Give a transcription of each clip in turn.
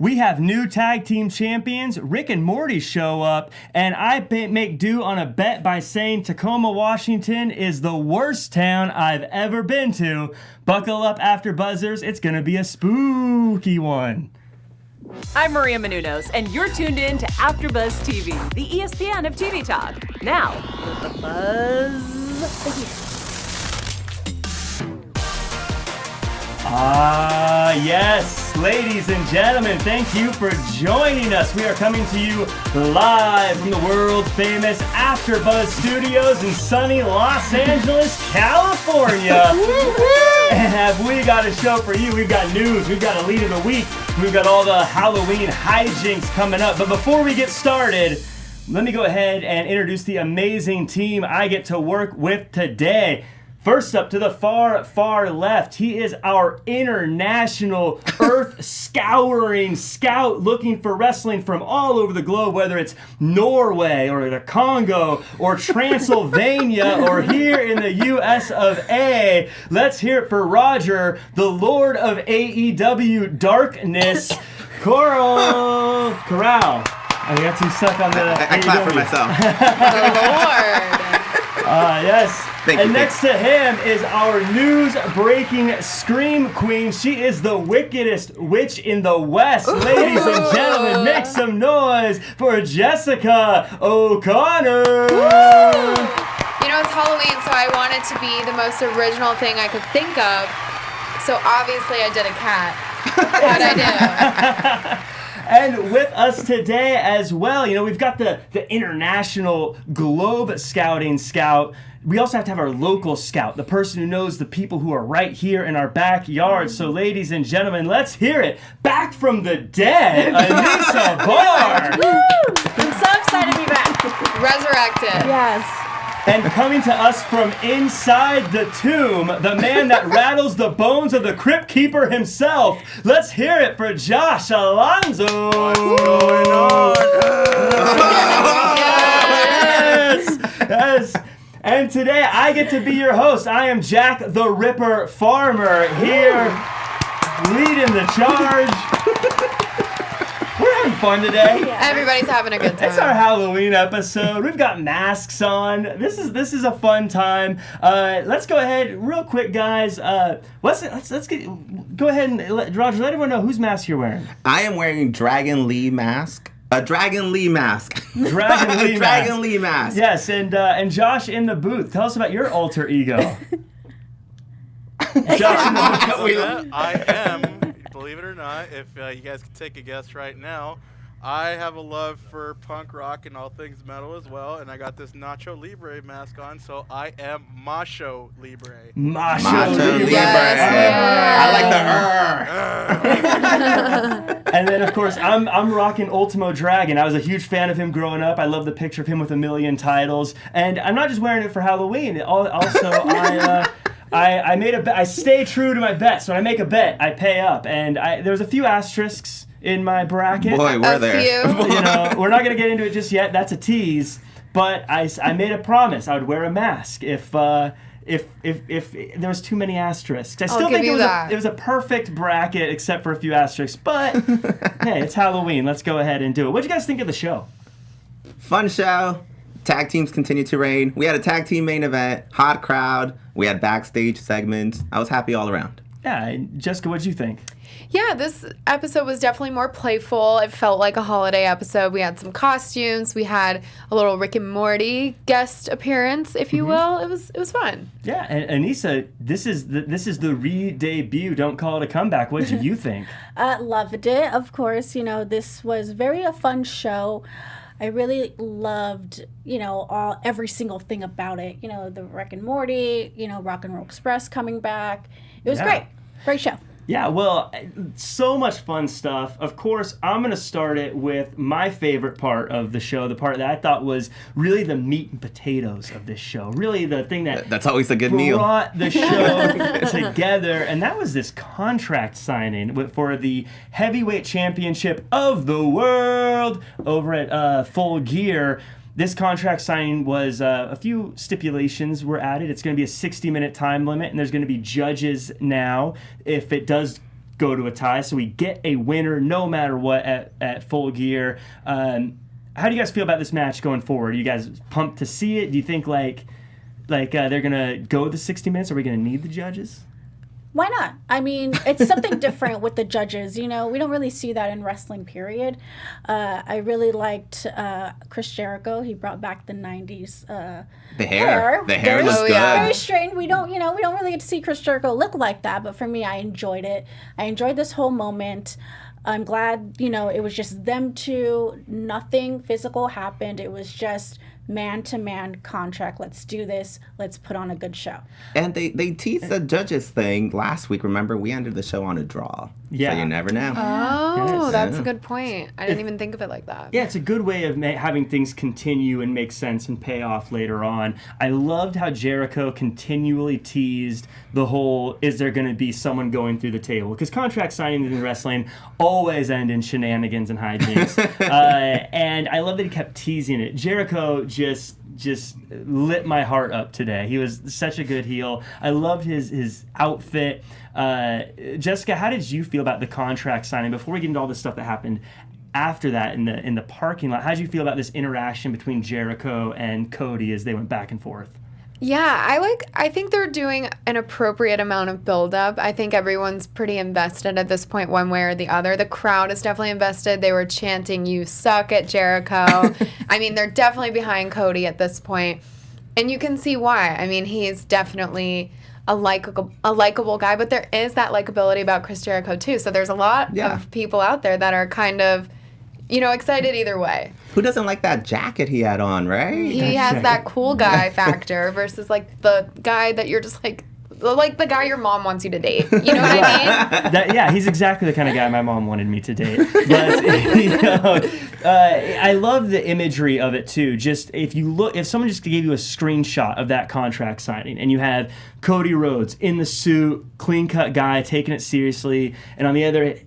we have new tag team champions. Rick and Morty show up, and I make do on a bet by saying Tacoma, Washington is the worst town I've ever been to. Buckle up, AfterBuzzers. It's going to be a spooky one. I'm Maria Menounos, and you're tuned in to AfterBuzz TV, the ESPN of TV talk. Now, let the buzz begin. Yes, ladies and gentlemen, thank you for joining us. We are coming to you live from the world-famous AfterBuzz Studios in sunny Los Angeles, California. And have we got a show for you? We've got news, we've got a lead of the week, we've got all the Halloween hijinks coming up. But before we get started, let me go ahead and introduce the amazing team I get to work with today. First up, to the far, far left, he is our international earth-scouring scout looking for wrestling from all over the globe, whether it's Norway or the Congo or Transylvania or here in the U.S. of A. Let's hear it for Roger, the Lord of AEW Darkness, Corral. I got too stuck on the I clap for myself. The Lord. Yes. Thank you. Next to him is our news-breaking Scream Queen. She is the wickedest witch in the West. Ooh. Ladies and gentlemen, make some noise for Jessica OConnor. Woo! You know, it's Halloween, so I wanted to be the most original thing I could think of. So obviously I did a cat. How'd I do? And with us today as well, you know, we've got the international globe scouting scout. We also have to have our local scout, the person who knows the people who are right here in our backyard. So, ladies and gentlemen, let's hear it. Back from the dead, Anissa Bar. I'm so excited to be back. Resurrected. Yes. And coming to us from inside the tomb, the man that rattles the bones of the Crypt Keeper himself. Let's hear it for Josh Alonzo. What's going on? Yes. And today I get to be your host. I am Jack the Ripper Farmer here, leading the charge. We're having fun today. Yeah. Everybody's having a good time. It's our Halloween episode. We've got masks on. This is a fun time. Let's go ahead real quick, guys. Let's go ahead and Roger, let everyone know whose mask you're wearing. I am wearing Dragon Lee mask. A Dragon Lee mask. Dragon Lee mask. Yes, and Josh in the booth. Tell us about your alter ego. Josh in the booth. I am, believe it or not, if you guys can take a guess right now, I have a love for punk rock and all things metal as well, and I got this Nacho Libre mask on, so I am Macho Libre. Macho Libre. Yes. I like the And then, of course, I'm rocking Ultimo Dragon. I was a huge fan of him growing up. I love the picture of him with 1 million titles. And I'm not just wearing it for Halloween. Also, I made a bet. I stay true to my bets. When I make a bet, I pay up. And there was a few asterisks in my bracket. Boy, we're there. You know, we're not going to get into it just yet. That's a tease. But I made a promise. I would wear a mask if there was too many asterisks. I still think it was a perfect bracket except for a few asterisks. But hey, it's Halloween. Let's go ahead and do it. What'd you guys think of the show? Fun show. Tag teams continue to reign. We had a tag team main event. Hot crowd. We had backstage segments. I was happy all around. Yeah, Jessica, what'd you think? Yeah, this episode was definitely more playful. It felt like a holiday episode. We had some costumes. We had a little Rick and Morty guest appearance, if you will. It was fun. Yeah, and Anissa, this is the re-debut. Don't call it a comeback. What did you think? Loved it, of course. You know, this was a fun show. I really loved, every single thing about it. You know, the Rick and Morty, Rock and Roll Express coming back. It was great. Great show. Yeah, well, so much fun stuff. Of course, I'm going to start it with my favorite part of the show, the part that I thought was really the meat and potatoes of this show. Really the thing that's always a good meal. Brought the show together, and that was this contract signing for the heavyweight championship of the world over at Full Gear. This contract signing was a few stipulations were added. It's going to be a 60-minute time limit, and there's going to be judges now. If it does go to a tie. So we get a winner no matter what at Full Gear. How do you guys feel about this match going forward? Are you guys pumped to see it? Do you think like they're gonna go the 60 minutes? Are we gonna need the judges? Why not? I mean, it's something different with the judges. You know, we don't really see that in wrestling, period. I really liked Chris Jericho. He brought back the 90s The hair very, was good. Very strange. We don't really get to see Chris Jericho look like that, but for me, I enjoyed it. I enjoyed this whole moment. I'm glad, it was just them two. Nothing physical happened. It was just man-to-man contract. Let's do this. Let's put on a good show. And they teased the judges thing last week. Remember, we ended the show on a draw. Yeah. So you never know. Oh, Yes. that's a good point. I didn't even think of it like that. Yeah, it's a good way of having things continue and make sense and pay off later on. I loved how Jericho continually teased the whole, is there going to be someone going through the table? Because contract signings in wrestling always end in shenanigans and hijinks. And I love that he kept teasing it. Jericho just lit my heart up today. He was such a good heel. I loved his outfit. Jessica, how did you feel about the contract signing before we get into all the stuff that happened after that in the parking lot? How did you feel about this interaction between Jericho and Cody as they went back and forth? Yeah, I think they're doing an appropriate amount of build-up. I think everyone's pretty invested at this point one way or the other. The crowd is definitely invested. They were chanting, "You suck" at Jericho. I mean, they're definitely behind Cody at this point. And you can see why. I mean, he's definitely a likable guy, but there is that likability about Chris Jericho too. So there's a lot of people out there that are kind of, excited either way. Who doesn't like that jacket he had on, right? He has that cool guy factor versus like the guy that you're just like the guy your mom wants you to date. You know what I mean? He's exactly the kind of guy my mom wanted me to date. But I love the imagery of it too. Just if someone just gave you a screenshot of that contract signing, and you have Cody Rhodes in the suit, clean-cut guy, taking it seriously, and on the other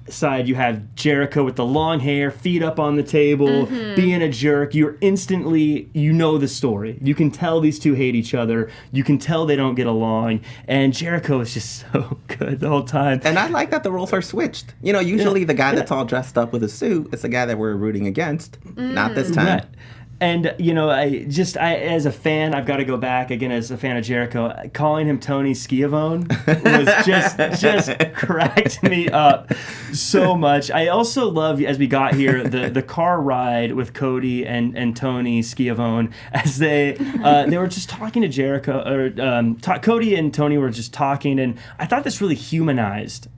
side you have Jericho with the long hair, feet up on the table, being a jerk. You're instantly, the story. You can tell these two hate each other. You can tell they don't get along. And Jericho is just so good the whole time. And I like that the roles are switched. Usually the guy that's all dressed up with a suit is the guy that we're rooting against. Not this time. Right. And, I as a fan, I've got to go back, again, as a fan of Jericho, calling him Tony Schiavone was just cracked me up so much. I also love, as we got here, the car ride with Cody and Tony Schiavone, as they were just talking to Jericho, or Cody and Tony were just talking, and I thought this really humanized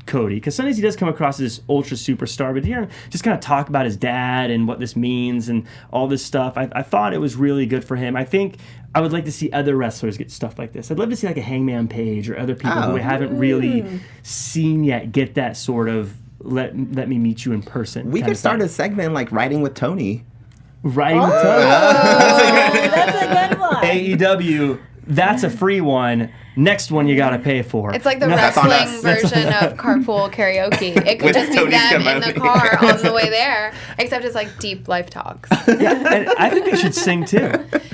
Cody, because sometimes he does come across as this ultra superstar, but here just kind of talk about his dad and what this means and all this stuff. I thought it was really good for him. I think I would like to see other wrestlers get stuff like this. I'd love to see like a Hangman Page or other people who we haven't really seen yet get that sort of let me meet you in person. We could start a segment like Riding with Tony. Riding with Tony. That's a good one. AEW. That's a free one. Next one you gotta pay for. It's like the wrestling version of carpool karaoke. It could just be Tony them Schiavone. in the car on the way there, except it's like deep life talks. Yeah, and I think they should sing too.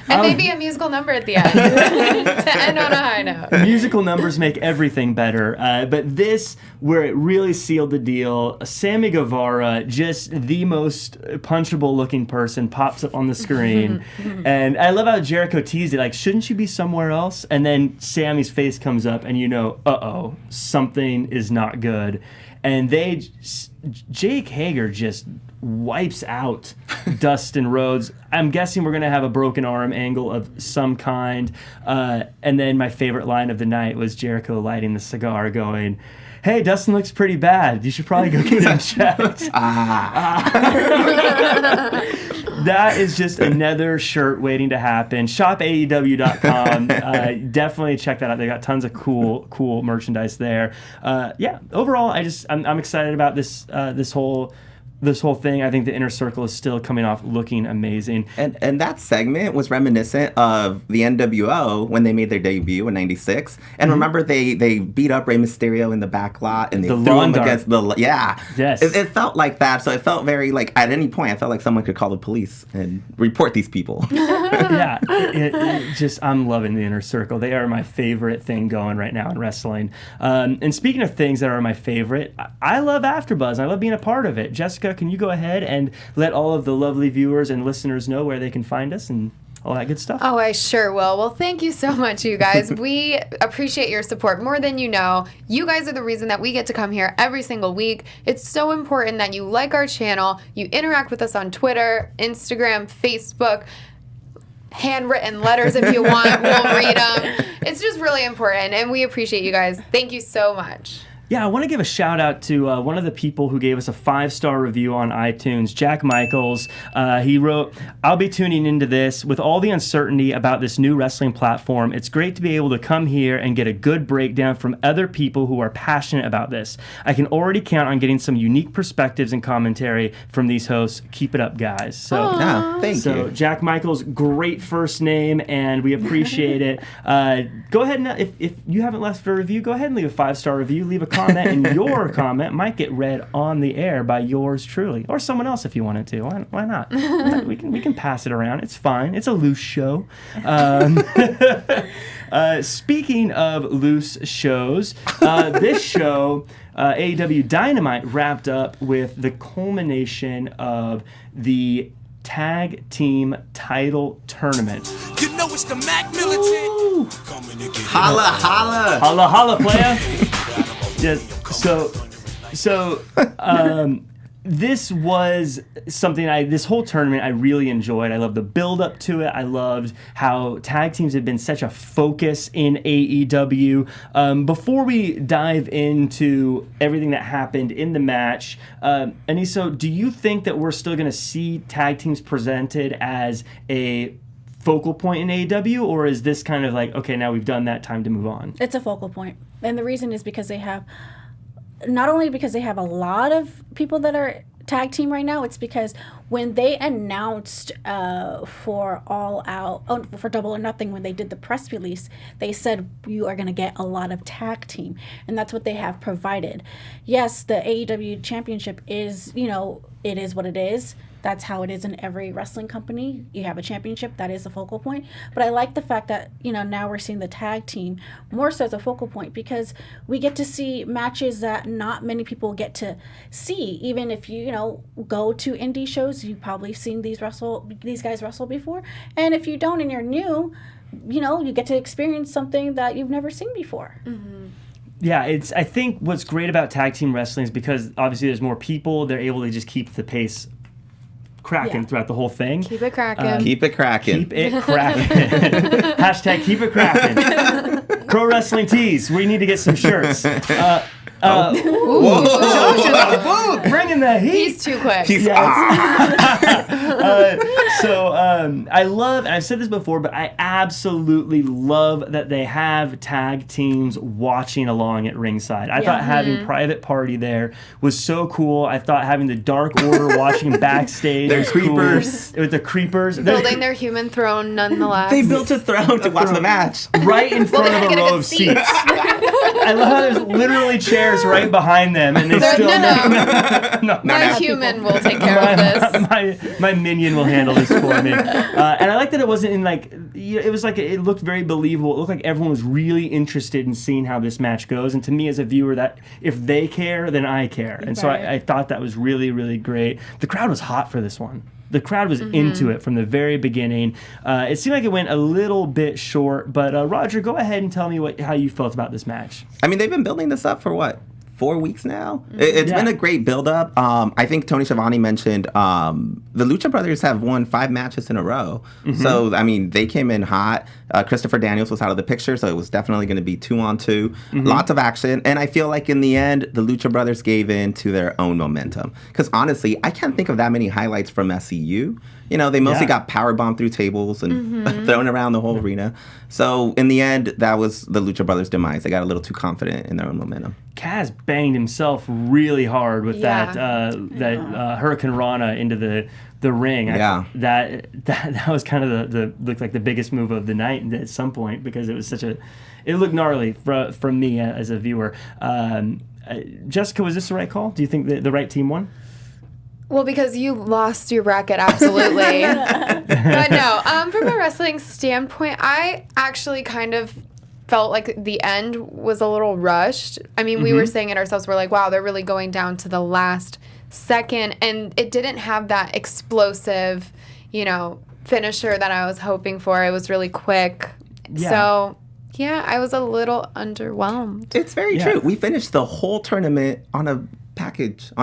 And maybe a musical number at the end to end on a high note. Musical numbers make everything better. But this, where it really sealed the deal, Sammy Guevara, just the most punchable looking person, pops up on the screen. And I love how Jericho teased it, like, shouldn't you be somewhere else? And then Sammy's face comes up and uh-oh, something is not good. And Jake Hager just wipes out Dustin Rhodes. I'm guessing we're going to have a broken arm angle of some kind. And then my favorite line of the night was Jericho lighting the cigar going, "Hey, Dustin looks pretty bad. You should probably go get him checked." That is just another shirt waiting to happen. ShopAEW.com. Definitely check that out. They got tons of cool merchandise there. Overall, I'm excited about this whole thing. I think the Inner Circle is still coming off looking amazing. And that segment was reminiscent of the NWO when they made their debut in '96. And remember, they beat up Rey Mysterio in the back lot and they threw him against the... Yeah. Yes. It felt like that. So it felt very like, at any point, I felt like someone could call the police and report these people. Yeah, it just, I'm loving the Inner Circle. They are my favorite thing going right now in wrestling. And speaking of things that are my favorite, I love AfterBuzz. I love being a part of it. Jessica, can you go ahead and let all of the lovely viewers and listeners know where they can find us and all that good stuff? Oh, I sure will. Well, thank you so much, you guys. We appreciate your support more than you know. You guys are the reason that we get to come here every single week. It's so important that you like our channel, you interact with us on Twitter, Instagram, Facebook, handwritten letters if you want. We'll read them. It's just really important, and we appreciate you guys. Thank you so much. Yeah, I want to give a shout out to one of the people who gave us a 5-star review on iTunes, Jack Michaels. He wrote, "I'll be tuning into this. With all the uncertainty about this new wrestling platform, it's great to be able to come here and get a good breakdown from other people who are passionate about this. I can already count on getting some unique perspectives and commentary from these hosts. Keep it up, guys." So, Thank you. Jack Michaels, great first name, and we appreciate it. Go ahead and, if you haven't left a review, go ahead and leave a 5-star review. Leave a comment, and your comment might get read on the air by yours truly, or someone else if you wanted to. Why not? we can pass it around. It's fine. It's a loose show. Speaking of loose shows, this show, AEW Dynamite, wrapped up with the culmination of the tag team title tournament. You know it's the Mac Militant. Holla, holla. Holla, holla, playa. Yes. So, this was something this whole tournament I really enjoyed. I loved the build up to it. I loved how tag teams have been such a focus in AEW. Before we dive into everything that happened in the match, Anissa, do you think that we're still going to see tag teams presented as a focal point in AEW, or is this kind of like, okay, now we've done that, time to move on? It's a focal point. And the reason is because they have, not only because they have a lot of people that are tag team right now, it's because when they announced for All Out, for Double or Nothing, when they did the press release, they said you are going to get a lot of tag team, and that's what they have provided. Yes, the AEW championship is, it is what it is. That's how it is in every wrestling company. You have a championship, that is the focal point. But I like the fact that, now we're seeing the tag team more so as a focal point, because we get to see matches that not many people get to see. Even if you, go to indie shows, you've probably seen these guys wrestle before. And if you don't and you're new, you get to experience something that you've never seen before. Mm-hmm. Yeah, I think what's great about tag team wrestling is because obviously there's more people, they're able to just keep the pace cracking throughout the whole thing. Keep it cracking. Keep it cracking. Keep it cracking. Hashtag keep it cracking. Pro Wrestling Tees. We need to get some shirts. Josh in the booth, bringing the heat. He's too quick. I love, and I've said this before, but I absolutely love that they have tag teams watching along at ringside. I thought having Private Party there was so cool. I thought having the Dark Order watching backstage was creepers. cool. With the creepers. Building their human throne nonetheless. They built a throne to watch the match. Right in front of a row of seats. I love how there's literally chairs right behind them, and they still no. My human will take care of this. My minion will handle this for me. And I like that it wasn't in it was like it looked very believable. It looked like everyone was really interested in seeing how this match goes. And to me as a viewer, that if they care, then I care. And so I thought that was really, really great. The crowd was hot for this one. The crowd was into it from the very beginning. It seemed like it went a little bit short, but Roger, go ahead and tell me how you felt about this match. I mean, they've been building this up for what? 4 weeks now. It's been a great build-up. I think Tony Schiavone mentioned the Lucha Brothers have won 5 matches in a row. So, I mean, they came in hot. Christopher Daniels was out of the picture, so it was definitely going to be 2-on-2. Lots of action. And I feel like in the end, the Lucha Brothers gave in to their own momentum. Because honestly, I can't think of that many highlights from SCU. They mostly got powerbombed through tables and thrown around the whole arena. So in the end, that was the Lucha Brothers' demise. They got a little too confident in their own momentum. Kaz banged himself really hard with that Hurricane Rana into the ring. That was kind of the looked like the biggest move of the night at some point, because it was it looked gnarly from me as a viewer. Jessica, was this the right call? Do you think the right team won? Well, because you lost your bracket, absolutely. But no, from a wrestling standpoint, I actually kind of felt like the end was a little rushed. I mean, we were saying it ourselves. We're like, wow, they're really going down to the last second. And it didn't have that explosive, finisher that I was hoping for. It was really quick. Yeah. So, yeah, I was a little underwhelmed. It's very true. We finished the whole tournament on a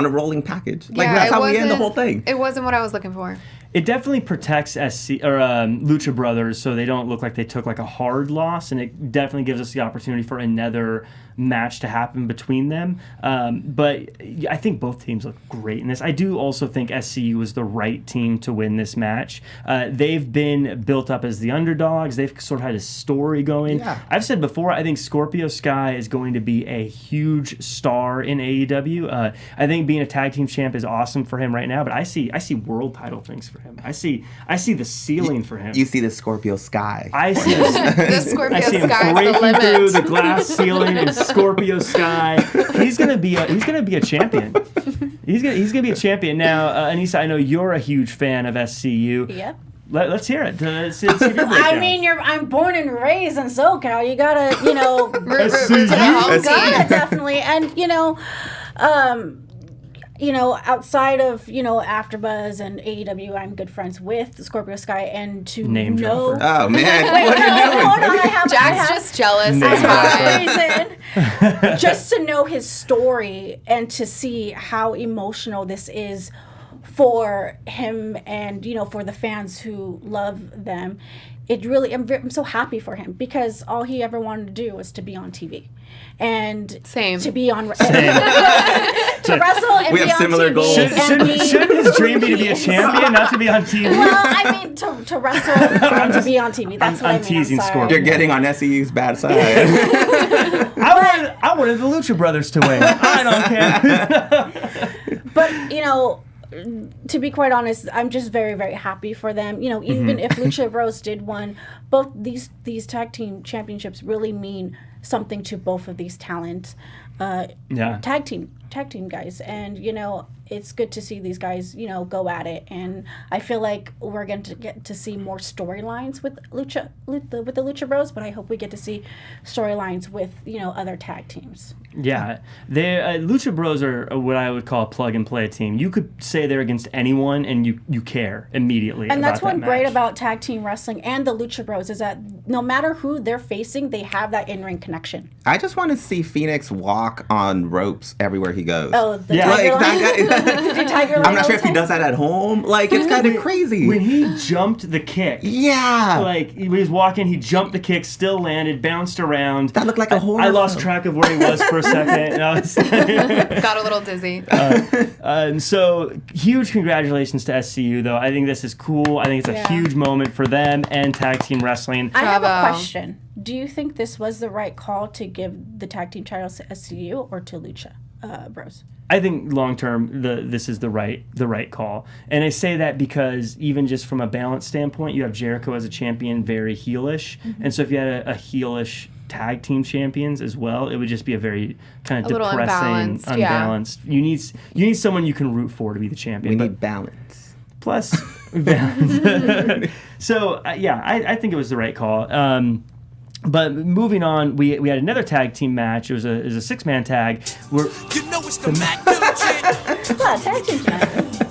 rolling package. Like, Yeah, that's it how we end the wasn't- whole thing. It wasn't what I was looking for. It definitely protects Lucha Brothers so they don't look like they took like a hard loss, and it definitely gives us the opportunity for another match to happen between them. But I think both teams look great in this. I do also think SCU was the right team to win this match. They've been built up as the underdogs. They've sort of had a story going. Yeah. I've said before, I think Scorpio Sky is going to be a huge star in AEW. I think being a tag team champ is awesome for him right now, but I see world title things for him. I see the ceiling for him. You see the Scorpio Sky. I see The Scorpio I see him Sky is the breaking limit. through the glass ceiling in Scorpio Sky. He's gonna be a champion. He's gonna be a champion. Now, Anissa, I know you're a huge fan of SCU. Yep. Let's hear it. Let's hear your breakdown. I mean, I'm born and raised in SoCal. You gotta, SCU? yeah, definitely. And outside of AfterBuzz and AEW, I'm good friends with Scorpio Sky, and to Name know. dropper. Oh, man. Wait, What are you doing? hold on, I have Jack's just jealous. Name That's dropper. why. reason, just to know his story and to see how emotional this is for him and for the fans who love them. It really, I'm so happy for him because all he ever wanted to do was to be on TV and Same. to be on Same. to wrestle and We be have on similar TV goals. and Shouldn't his dream be to be a champion, not to be on TV? Well, I mean, to wrestle and to be on TV. That's what I I'm mean. teasing sorry. Scorpio. You're getting on SEU's bad side. I wanted the Lucha Brothers to win. I don't care. But to be quite honest, I'm just very, very happy for them. Even if Lucha Bros did win, both these tag team championships really mean something to both of these talents. Yeah. Tag team guys, and it's good to see these guys go at it, and I feel like we're going to get to see more storylines with the Lucha Bros, but I hope we get to see storylines with other tag teams. Yeah, they Lucha Bros are what I would call a plug and play team. You could say they're against anyone, and you care immediately. And that's about what's that great match. about tag team wrestling and the Lucha Bros is that no matter who they're facing, they have that in-ring connection. I just want to see Phoenix walk on ropes everywhere he goes. Oh, the Yeah. tiger Like, line. that The tiger I'm line not sure if he all the does that at home. Like, it's kind of crazy. When he jumped the kick, Yeah. like he was walking, he jumped the kick, still landed, bounced around. That looked like a horror I lost film. track of where he was for a second. And I was Got a little dizzy. so huge congratulations to SCU, though. I think this is cool. I think it's a Yeah. huge moment for them and tag team wrestling. I have a Bravo. question. Do you think this was the right call to give the tag team titles to SCU or to Lucha Bros? I think long term, this is the right call, and I say that because even just from a balance standpoint, you have Jericho as a champion, very heelish, and so if you had a heelish tag team champions as well, it would just be a very kind of A little depressing, imbalanced, yeah. unbalanced. You need someone you can root for to be the champion. We but need balance. plus balance. So I think it was the right call. But moving on, we had another tag team match. It was a 6-man tag. It's the Mac Militant. Well, tag team tonight.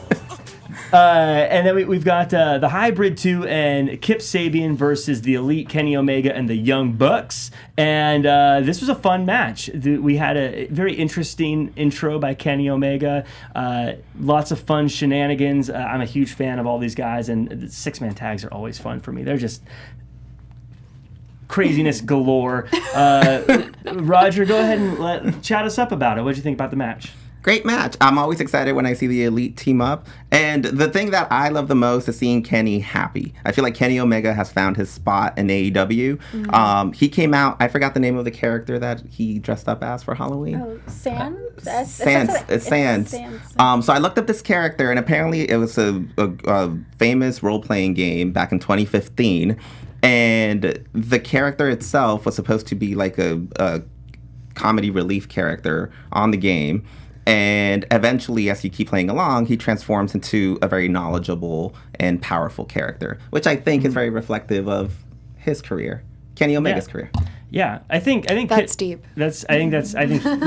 And then we've got the Hybrid 2 and Kip Sabian versus the Elite Kenny Omega and the Young Bucks. And this was a fun match. We had a very interesting intro by Kenny Omega. Lots of fun shenanigans. I'm a huge fan of all these guys, and the 6-man tags are always fun for me. They're just craziness galore. Roger, go ahead and chat us up about it. What did you think about the match? Great match. I'm always excited when I see the Elite team up. And the thing that I love the most is seeing Kenny happy. I feel like Kenny Omega has found his spot in AEW. Mm-hmm. He came out, I forgot the name of the character that he dressed up as for Halloween. Oh, Sans? It's Sans. So I looked up this character, and apparently it was a famous role-playing game back in 2015. And the character itself was supposed to be like a comedy relief character on the game. And eventually, as you keep playing along, he transforms into a very knowledgeable and powerful character, which I think is very reflective of his career, Kenny Omega's career. Yeah, I think That's deep. I think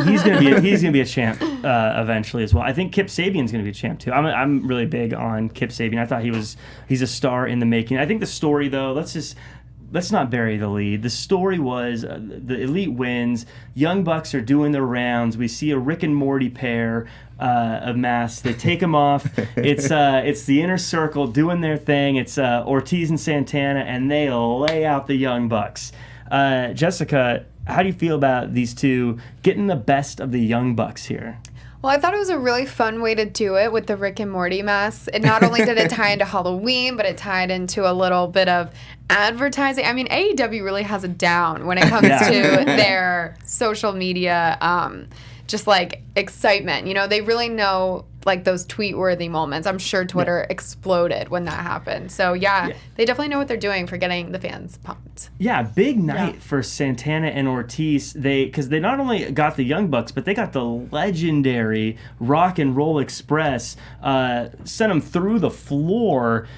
he's gonna be a champ eventually as well. I think Kip Sabian's gonna be a champ too. I'm really big on Kip Sabian. I thought he's a star in the making. I think the story though, let's not bury the lead. The story was the Elite wins. Young Bucks are doing their rounds. We see a Rick and Morty pair of masks. They take them off. It's the Inner Circle doing their thing. It's Ortiz and Santana, and they lay out the Young Bucks. Jessica, how do you feel about these two getting the best of the Young Bucks here? Well, I thought it was a really fun way to do it with the Rick and Morty masks. And not only did it tie into Halloween, but it tied into a little bit of advertising. I mean, AEW really has it down when it comes to their social media, just like excitement. You know, they really know like those tweet-worthy moments. I'm sure Twitter exploded when that happened. So they definitely know what they're doing for getting the fans pumped. Yeah, big night for Santana and Ortiz. Because they not only got the Young Bucks, but they got the legendary Rock and Roll Express, sent them through the floor.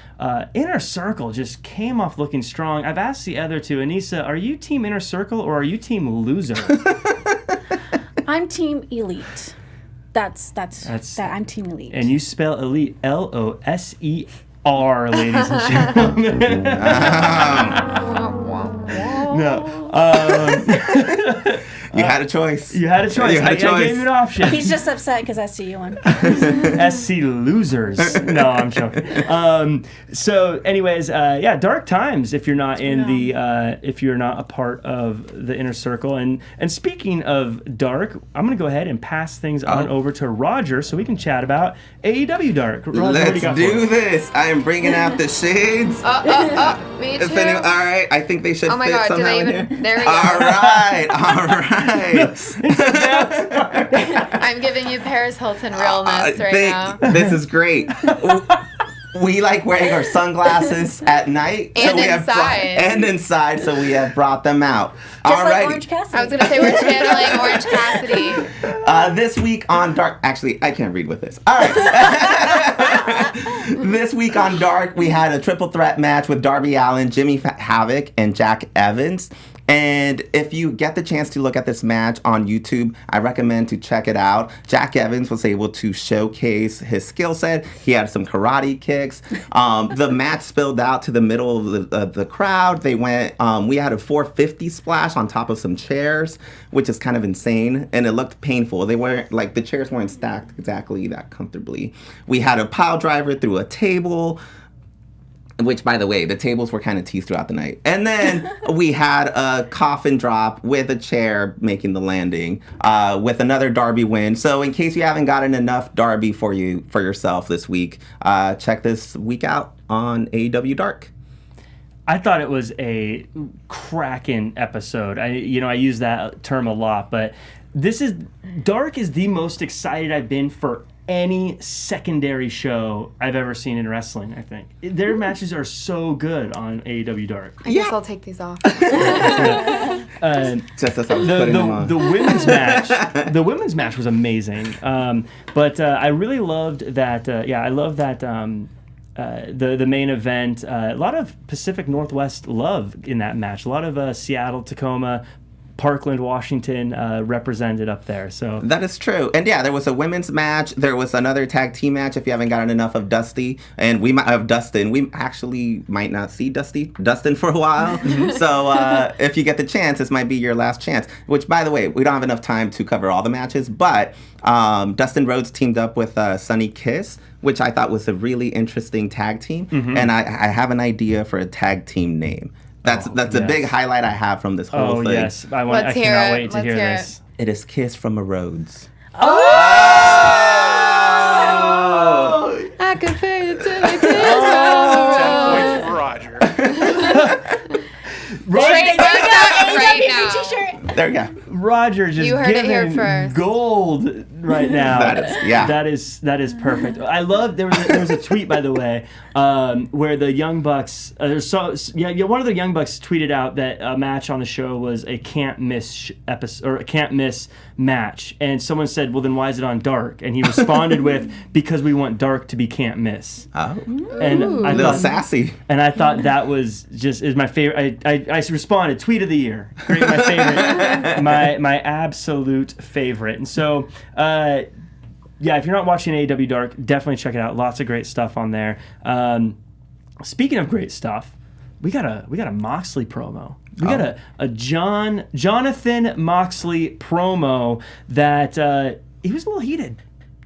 Inner Circle just came off looking strong. I've asked the other two, Anissa, are you team Inner Circle or are you team Loser? I'm team Elite. That's I'm team Elite. And you spell Elite Loser, ladies and gentlemen. No. You had a choice. You had a choice. I gave you an option. He's just upset because I see you one. SC losers. No, I'm joking. So, anyways, dark times if you're not in the if you're not a part of the Inner Circle. And speaking of dark, I'm gonna go ahead and pass things on over to Roger so we can chat about AEW Dark. Roger, let's do this. I am bringing out the shades. Me too. All right, I think they should Oh my fit God, do somehow they in even? here. There we go. All right. I'm giving you Paris Hilton realness now. This is great. We like wearing our sunglasses at night. And inside. So we have brought them out. Just like Orange Cassidy. I was going to say we're channeling Orange Cassidy. This week on Dark... Actually, I can't read with this. All right. This week on Dark, we had a triple threat match with Darby Allin, Jimmy Havoc, and Jack Evans. And if you get the chance to look at this match on YouTube, I recommend to check it out. Jack Evans was able to showcase his skill set. He had some karate kicks. The match spilled out to the middle of the crowd. They went. We had a 450 splash on top of some chairs, which is kind of insane, and it looked painful. They weren't like the chairs weren't stacked exactly that comfortably. We had a pile driver through a table. Which, by the way, the tables were kind of teased throughout the night. And then we had a coffin drop with a chair making the landing with another Darby win. So in case you haven't gotten enough Darby for yourself this week, check this week out on AEW Dark. I thought it was a cracking episode. I use that term a lot, but Dark is the most excited I've been for any secondary show I've ever seen in wrestling, I think. Their matches are so good on AEW Dark. I guess I'll take these off. Just as I was putting them on. The women's match was amazing. But I really loved that. I love that the main event. A lot of Pacific Northwest love in that match. A lot of Seattle, Tacoma, Parkland, Washington represented up there. So that is true. And yeah, there was a women's match. There was another tag team match if you haven't gotten enough of Dusty. And we might have Dustin. We actually might not see Dustin for a while. So if you get the chance, this might be your last chance. Which, by the way, we don't have enough time to cover all the matches. But Dustin Rhodes teamed up with Sunny Kiss, which I thought was a really interesting tag team. And I have an idea for a tag team name. That's a big highlight I have from this whole thing. Oh, yes. I cannot wait to hear this. It is Kiss from a Rhodes. I could fade it till it Oh, 10 points for Roger. T-shirt. There we go. Roger just You heard it here giving first. gold right now. That is perfect. I love there was a tweet, by the way, where the Young Bucks one of the Young Bucks tweeted out that a match on the show was a can't miss episode or a can't miss match, and someone said, well, then why is it on Dark? And he responded with, because we want Dark to be can't miss. Oh, and a little sassy. And I thought that was is my favorite. I responded, tweet of the year. Great, my favorite, my absolute favorite. And so, if you're not watching AEW Dark, definitely check it out. Lots of great stuff on there. Speaking of great stuff, we got a Moxley promo. We got a Johnathan Moxley promo that he was a little heated.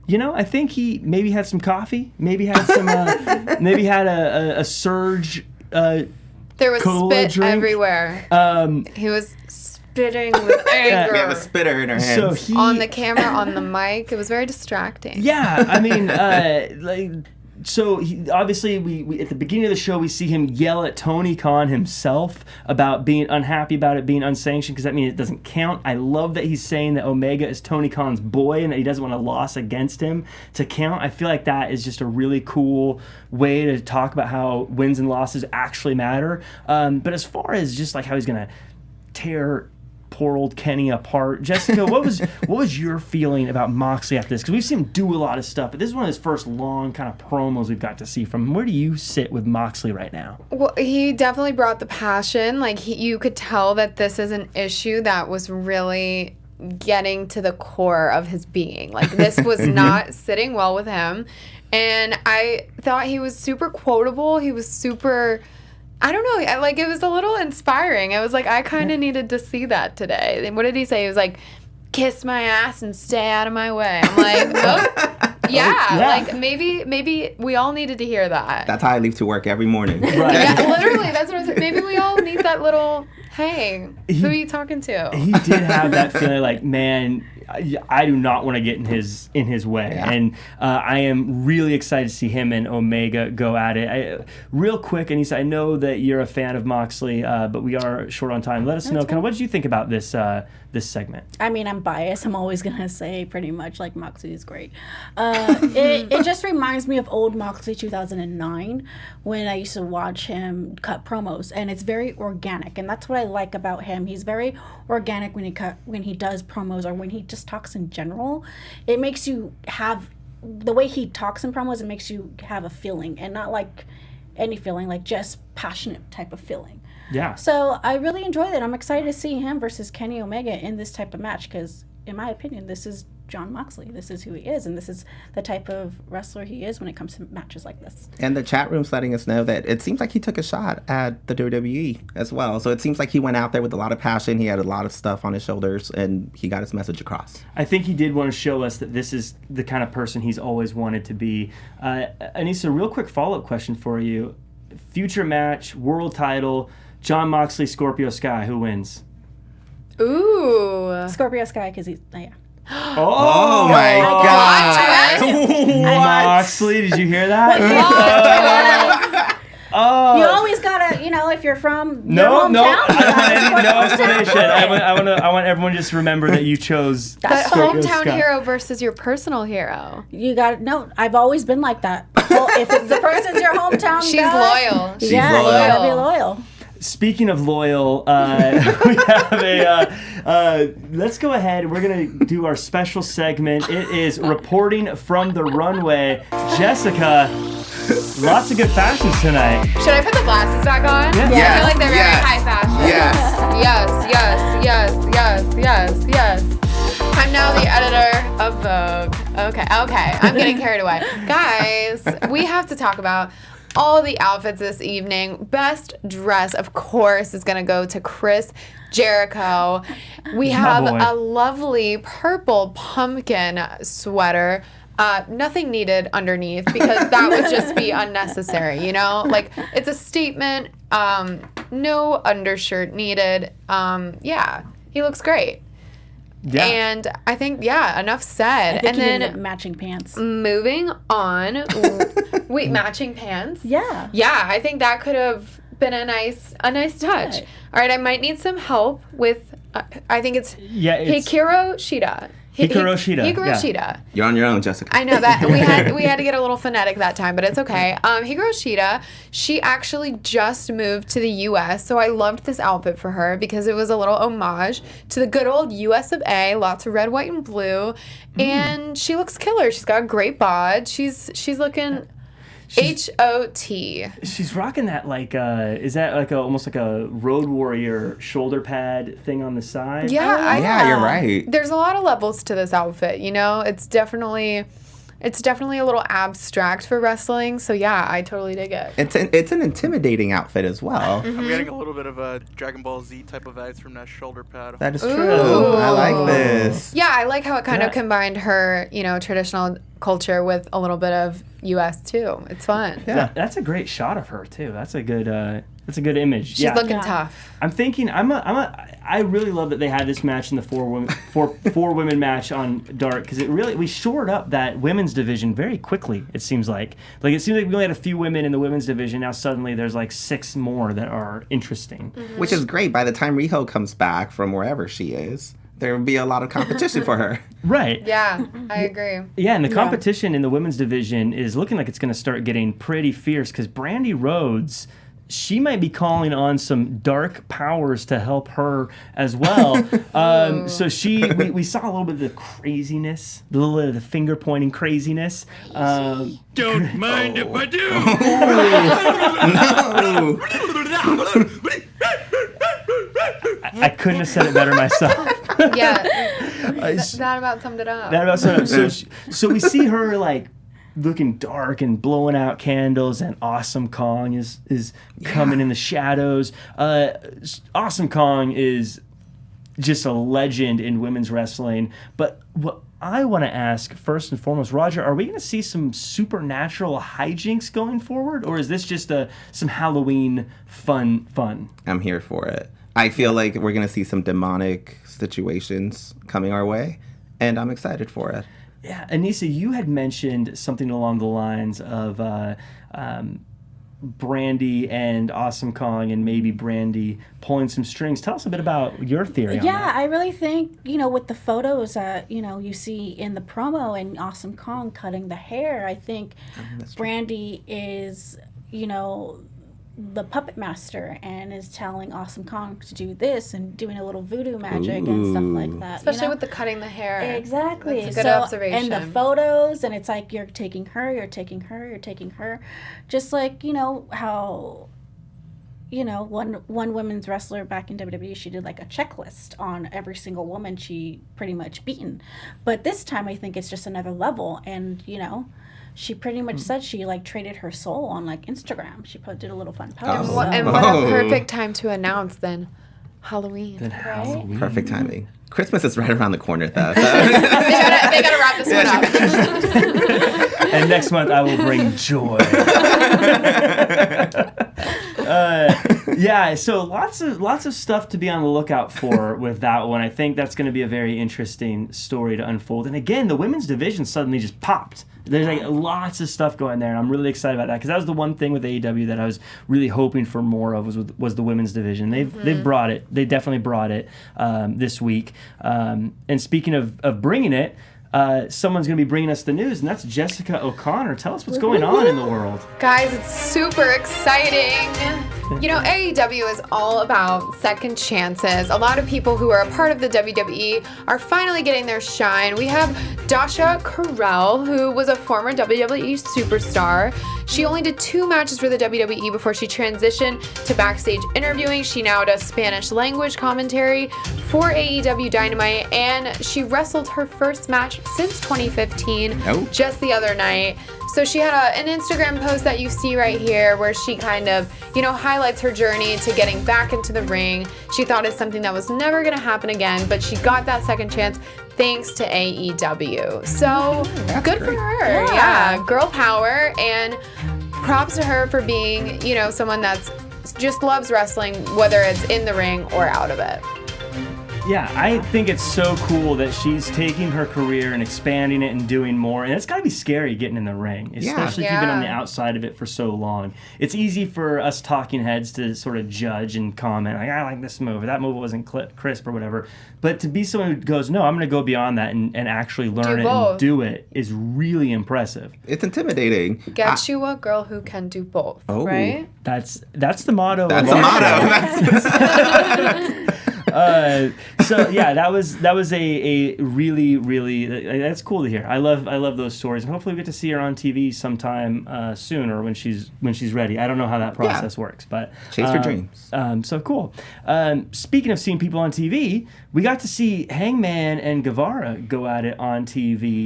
You know, I think he maybe had some coffee, maybe had some, maybe had a surge. There was spit drink. Everywhere. He was spitting with anger. We have a spitter in our hands. So on the camera, on the mic, it was very distracting. Yeah, I mean, so obviously we at the beginning of the show we see him yell at Tony Khan himself about being unhappy about it being unsanctioned because that means it doesn't count. I love that he's saying that Omega is Tony Khan's boy and that he doesn't want a loss against him to count. I feel like that is just a really cool way to talk about how wins and losses actually matter. But as far as just like how he's gonna tear poor old Kenny apart. Jessica, what was your feeling about Moxley after this? Because we've seen him do a lot of stuff, but this is one of his first long kind of promos we've got to see from him. Where do you sit with Moxley right now? Well, he definitely brought the passion. Like, you could tell that this is an issue that was really getting to the core of his being. Like, this was not sitting well with him. And I thought he was super quotable. He was super... I don't know. It was a little inspiring. I was like, I kind of needed to see that today. And what did he say? He was like, kiss my ass and stay out of my way. I'm like, oh, yeah. Like, maybe we all needed to hear that. That's how I leave to work every morning. Right. Yeah, literally. That's what I said. Maybe we all need that little, hey, who are you talking to? He did have that feeling like, man, I do not want to get in his way. Yeah. And I am really excited to see him and Omega go at it. Real quick, Anissa, I know that you're a fan of Moxley, but we are short on time. Let us know, kind of, what did you think about this this segment? I mean, I'm biased. I'm always going to say pretty much like Moxley is great. It just reminds me of old Moxley 2009 when I used to watch him cut promos, and it's very organic, and that's what I like about him. He's very organic when he does promos or when he just talks in general. It makes you have the way he talks in promos. It makes you have a feeling, and not like any feeling, like just passionate type of feeling. Yeah. So I really enjoyed it. I'm excited to see him versus Kenny Omega in this type of match because, in my opinion, this is Jon Moxley. This is who he is, and this is the type of wrestler he is when it comes to matches like this. And the chat room's letting us know that it seems like he took a shot at the WWE as well. So it seems like he went out there with a lot of passion. He had a lot of stuff on his shoulders, and he got his message across. I think he did want to show us that this is the kind of person he's always wanted to be. Anissa, real quick follow-up question for you. Future match, world title, Jon Moxley, Scorpio Sky. Who wins? Ooh. Scorpio Sky, because he's, yeah. Oh my God. Moxley, did you hear that? Oh. You always gotta, if you're from your No hometown, explanation. I want everyone to just remember that you chose But Scorpio hometown Sky. hero versus your personal hero. You got no. I've always been like that. Well, if it's the person's your hometown, She's guy, loyal. She's yeah, loyal. you gotta be loyal. Speaking of loyal, we have let's go ahead. We're going to do our special segment. It is reporting from the runway. Jessica, lots of good fashions tonight. Should I put the glasses back on? Yeah. Yes, I feel like they're yes, very high fashion. Yes. I'm now the editor of Vogue. Okay. I'm getting carried away. Guys, we have to talk about all the outfits this evening. Best dress, of course, is going to go to Chris Jericho. We have a lovely purple pumpkin sweater. Nothing needed underneath because that would just be unnecessary, Like, it's a statement. No undershirt needed. He looks great. Yeah. And I think, enough said. I think and you then needed matching pants. moving on. Wait, matching pants? Yeah. Yeah, I think that could have been a nice touch. Right. All right, I might need some help with. I think it's Yeah, it's Hikaru Shida. Hikaru Shida. Hikaru Yeah. Shida. You're on your own, Jessica. I know that we had to get a little phonetic that time, but it's okay. Hikaru Shida, she actually just moved to the U.S., so I loved this outfit for her because it was a little homage to the good old U.S. of A. Lots of red, white, and blue, and she looks killer. She's got a great bod. She's looking H-O-T. She's rocking that is that like almost like a Road Warrior shoulder pad thing on the side? Yeah, Yeah, you're right. There's a lot of levels to this outfit, you know? It's definitely a little abstract for wrestling, so yeah, I totally dig it. It's an intimidating outfit as well. I'm getting a little bit of a Dragon Ball Z type of vibes from that shoulder pad. That is true. Ooh. I like this. Yeah, I like how it kind Yeah. of combined her, traditional culture with a little bit of U.S. too. It's fun. Yeah. That's a great shot of her too. That's a good image. She's yeah. looking tough. I'm thinking I really love that they had this match in the four women match on Dark because we shored up that women's division very quickly. It seems like it seems like we only had a few women in the women's division. Now suddenly there's like 6 more that are interesting. Mm-hmm. Which is great. By the time Riho comes back from wherever she is, there will be a lot of competition for her. Right. Yeah, I agree. Yeah, and the competition in the women's division is looking like it's going to start getting pretty fierce because Brandy Rhodes, she might be calling on some dark powers to help her as well. So we saw a little bit of the craziness, a little bit of the finger pointing craziness. Don't mind if I do. I couldn't have said it better myself. Yeah, that about summed it up. So we see her like looking dark and blowing out candles, and Awesome Kong is coming in the shadows. Awesome Kong is just a legend in women's wrestling. But what I want to ask first and foremost, Roger, are we going to see some supernatural hijinks going forward, or is this just some Halloween fun? I'm here for it. I feel like we're going to see some demonic situations coming our way, and I'm excited for it. Yeah, Anissa, you had mentioned something along the lines of Brandy and Awesome Kong, and maybe Brandy pulling some strings. Tell us a bit about your theory on that. I really think, with the photos that, you see in the promo and Awesome Kong cutting the hair, I think Brandy is, the puppet master and is telling Awesome Kong to do this and doing a little voodoo magic and stuff like that. Especially with the cutting the hair. Exactly. That's a good observation. And the photos, and it's like you're taking her. Just like, how, one women's wrestler back in WWE, she did like a checklist on every single woman she pretty much beaten. But this time I think it's just another level, and, she pretty much said she traded her soul on Instagram. She did a little fun post. And what a perfect time to announce then Halloween. Halloween. Perfect timing. Christmas is right around the corner, though. So. they gotta wrap this one up. And next month I will bring joy. So lots of stuff to be on the lookout for with that one. I think that's going to be a very interesting story to unfold. And again, the women's division suddenly just popped. There's lots of stuff going there, and I'm really excited about that because that was the one thing with AEW that I was really hoping for more of was the women's division. They've brought it. They definitely brought it this week. And speaking of bringing it, someone's going to be bringing us the news, and that's Jessica O'Connor. Tell us what's going on in the world. Guys, it's super exciting. AEW is all about second chances. A lot of people who are a part of the WWE are finally getting their shine. We have Dasha Corral, who was a former WWE superstar. She only did 2 matches for the WWE before she transitioned to backstage interviewing. She now does Spanish language commentary for AEW Dynamite, and she wrestled her first match since 2015, just the other night. So she had an Instagram post that you see right here where she kind of, highlights her journey to getting back into the ring. She thought it's something that was never going to happen again, but she got that second chance thanks to AEW. So good for her. Yeah, girl power, and props to her for being, someone that's just loves wrestling, whether it's in the ring or out of it. Yeah, I think it's so cool that she's taking her career and expanding it and doing more. And it's got to be scary getting in the ring, especially if you've been on the outside of it for so long. It's easy for us talking heads to sort of judge and comment, like, I like this move, or that move wasn't crisp or whatever. But to be someone who goes, no, I'm going to go beyond that and actually learn it and do it is really impressive. It's intimidating. Get you a girl who can do both, right? That's the motto. That's the motto. So yeah, that was a really that's cool to hear. I love those stories, and hopefully we get to see her on TV sometime soon, or when she's ready. I don't know how that process works, but chase your dreams. So cool. Speaking of seeing people on TV, we got to see Hangman and Guevara go at it on TV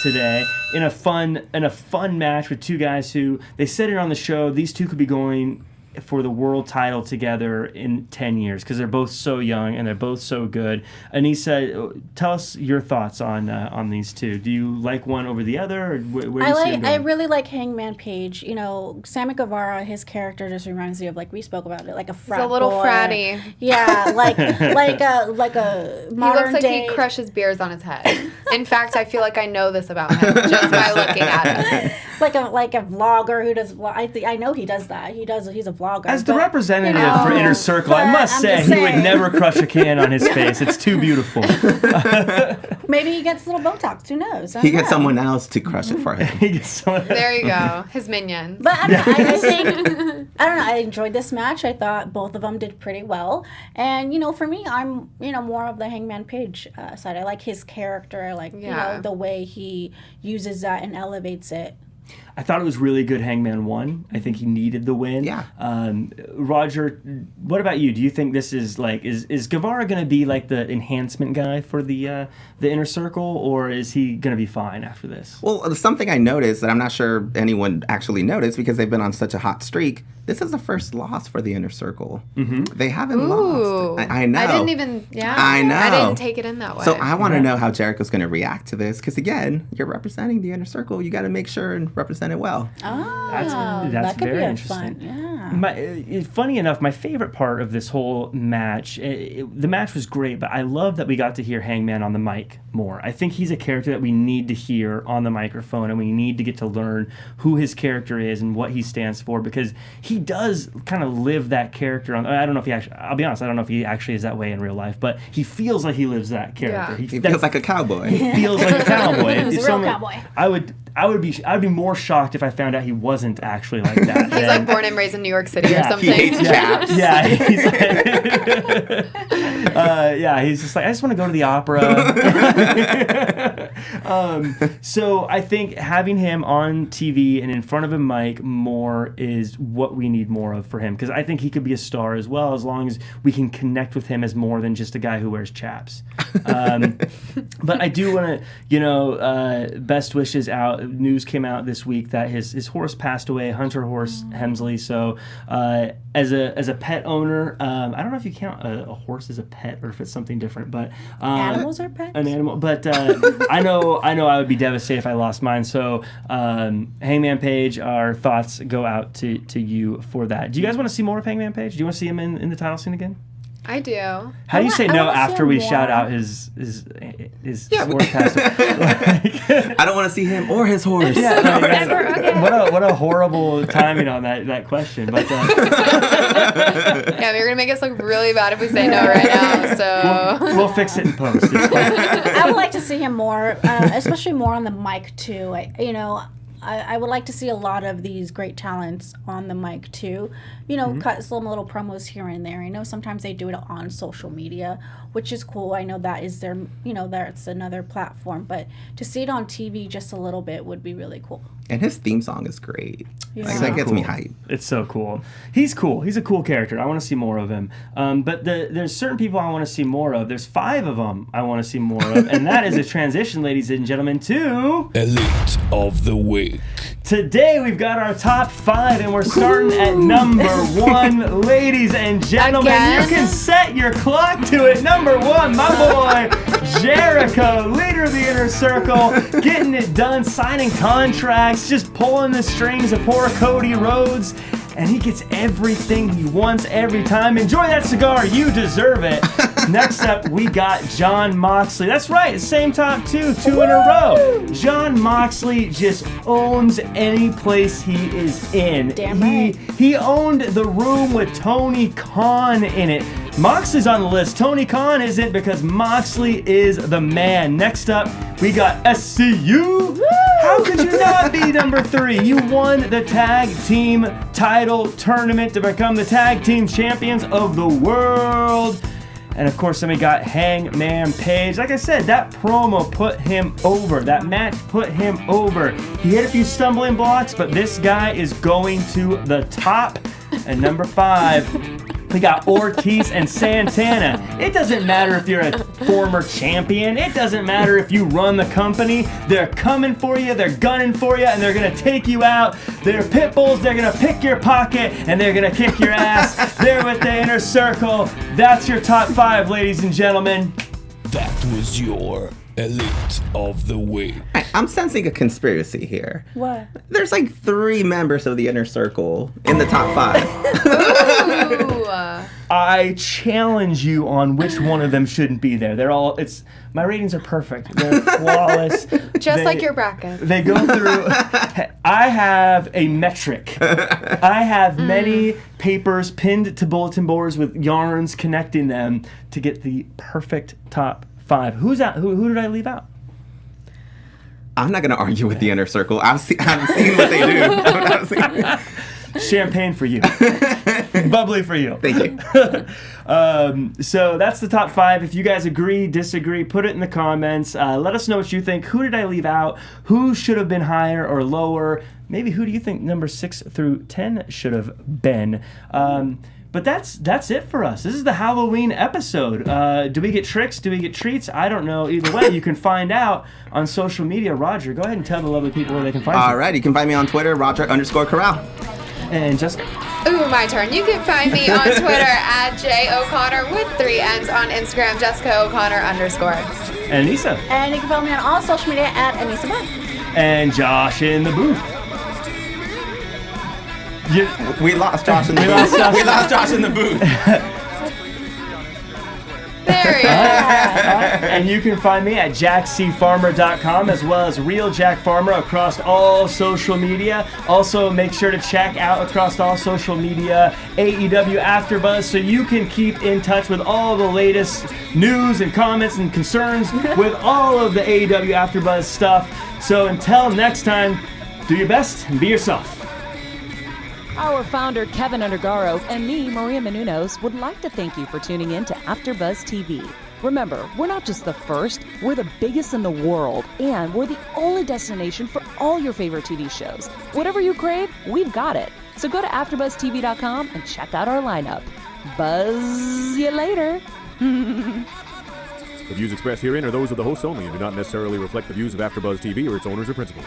today in a fun match with two guys who they said it on the show. These two could be going for the world title together in 10 years because they're both so young and they're both so good. Anissa, tell us your thoughts on these two. Do you like one over the other? Or where do you see them going? I really like Hangman Page. You know, Sammy Guevara, his character just reminds me of, like we spoke about it, like a frat boy. He's a little fratty. Yeah, like a modern He looks like day. he crushes beers on his head. In fact, I feel like I know this about him just by looking at him. Like a vlogger who does. I know he does that. He's a vlogger. As the representative for Inner Circle, I must say he would never crush a can on his face. It's too beautiful. Maybe he gets a little Botox. Who knows? He gets someone else to crush it for him. There you go. His minions. But I don't know. I think I don't know. I enjoyed this match. I thought both of them did pretty well. And for me, I'm more of the Hangman Page side. I like his character. I like the way he uses that and elevates it. I thought it was really good Hangman won. I think he needed the win. Yeah. Roger, what about you? Do you think this is like, is Guevara going to be like the enhancement guy for the Inner Circle, or is he going to be fine after this? Well, something I noticed that I'm not sure anyone actually noticed because they've been on such a hot streak. This is the first loss for the Inner Circle. Mm-hmm. They haven't lost. I know. I didn't even, I know. I didn't take it in that way. So I want to know how Jericho's going to react to this because, again, you're representing the Inner Circle. You got to make sure and represent it well. Oh, that's that could very be interesting. Fun. Yeah. Funny enough, my favorite part of this whole match, the match was great, but I love that we got to hear Hangman on the mic more. I think he's a character that we need to hear on the microphone, and we need to get to learn who his character is and what he stands for, because he does kind of live that character. I don't know if he actually, I'll be honest, I don't know if he actually is that way in real life, but he feels like he lives that character. Yeah. He feels like a cowboy. He feels like a cowboy. He's a real cowboy. I'd be more shocked if I found out he wasn't actually like that. He's like born and raised in New York City or something. He hates chaps. Yeah, he's like, he's just like, I just want to go to the opera. So I think having him on TV and in front of a mic more is what we need more of for him, because I think he could be a star as well, as long as we can connect with him as more than just a guy who wears chaps. But I do want to, best wishes out. News came out this week that his horse passed away, Hunter Horse Hemsley. So as a pet owner, I don't know if you count a horse as a pet or if it's something different, but animals are pets. An animal, but I know I would be devastated if I lost mine. So Hangman Page, our thoughts go out to you for that. Do you guys want to see more of Hangman Page? Do you want to see him in the title scene again? I do. How do you say no after we shout out his horse passed away? I don't want to see him or his horse. Yeah, what a horrible timing on that question. But yeah, you're gonna make us look really bad if we say no right now. So we'll fix it in post. It's fine. I would like to see him more, especially more on the mic too. I would like to see a lot of these great talents on the mic too. Cut some little promos here and there. I know sometimes they do it on social media, which is cool. I know that is their, that's another platform. But to see it on TV just a little bit would be really cool. And his theme song is great. Yeah. That gets me hyped. It's so cool. He's cool. He's a cool character. I want to see more of him. But there's certain people I want to see more of. There's 5 of them I want to see more of. And that is a transition, ladies and gentlemen, to Elite of the Week. Today we've got our top 5, and we're starting at number 1. Ladies and gentlemen, you can set your clock to it. Number 1, my boy Jericho, leader of the Inner Circle, getting it done, signing contracts, just pulling the strings of poor Cody Rhodes, and he gets everything he wants every time. Enjoy that cigar, you deserve it. Next up, we got Jon Moxley. That's right, same top two in a row. Jon Moxley just owns any place he is in. Damn right. He owned the room with Tony Khan in it. Moxley's on the list. Tony Khan isn't because Moxley is the man. Next up, we got SCU. Woo! How could you not be number 3? You won the tag team title tournament to become the tag team champions of the world. And of course, then we got Hangman Page. Like I said, that promo put him over. That match put him over. He hit a few stumbling blocks, but this guy is going to the top. And number 5, we got Ortiz and Santana. It doesn't matter if you're a former champion. It doesn't matter if you run the company. They're coming for you, they're gunning for you, and they're gonna take you out. They're pit bulls, they're gonna pick your pocket, and they're gonna kick your ass. They're with the Inner Circle. That's your top 5, ladies and gentlemen. That was your Elite of the Week. I'm sensing a conspiracy here. What? There's like 3 members of the Inner Circle in the top 5. Ooh. I challenge you on which one of them shouldn't be there. My ratings are perfect. They're flawless. Just like your bracket. They go through. I have a metric. I have many papers pinned to bulletin boards with yarns connecting them to get the perfect top 5. Who's out? Who did I leave out? I'm not going to argue with the Inner Circle. I've seen what they do. Champagne for you. Bubbly for you. Thank you. So that's the top 5. If you guys agree, disagree, put it in the comments. Let us know what you think. Who did I leave out? Who should have been higher or lower? Maybe who do you think number 6 through 10 should have been? But that's it for us. This is the Halloween episode. Do we get tricks? Do we get treats? I don't know. Either way, you can find out on social media. Roger, go ahead and tell the lovely people where they can find you. All right, you can find me on Twitter, Roger_Corral. And Jessica? Ooh, my turn. You can find me on Twitter at JOConnor with 3 N's, on Instagram, JessicaO'Connor_. And Anissa? And you can follow me on all social media at Anissa Bar. And Josh in the booth. We lost Josh in the booth. We lost Josh in the booth. There he is. And you can find me at jackcfarmer.com as well as Real Jack Farmer across all social media. Also, make sure to check out across all social media AEW AfterBuzz so you can keep in touch with all the latest news and comments and concerns with all of the AEW AfterBuzz stuff. So until next time, do your best and be yourself. Our founder, Keven Undergaro, and me, Maria Menounos, would like to thank you for tuning in to AfterBuzz TV. Remember, we're not just the first, we're the biggest in the world, and we're the only destination for all your favorite TV shows. Whatever you crave, we've got it. So go to AfterBuzzTV.com and check out our lineup. Buzz you later. The views expressed herein are those of the hosts only and do not necessarily reflect the views of AfterBuzz TV or its owners or principals.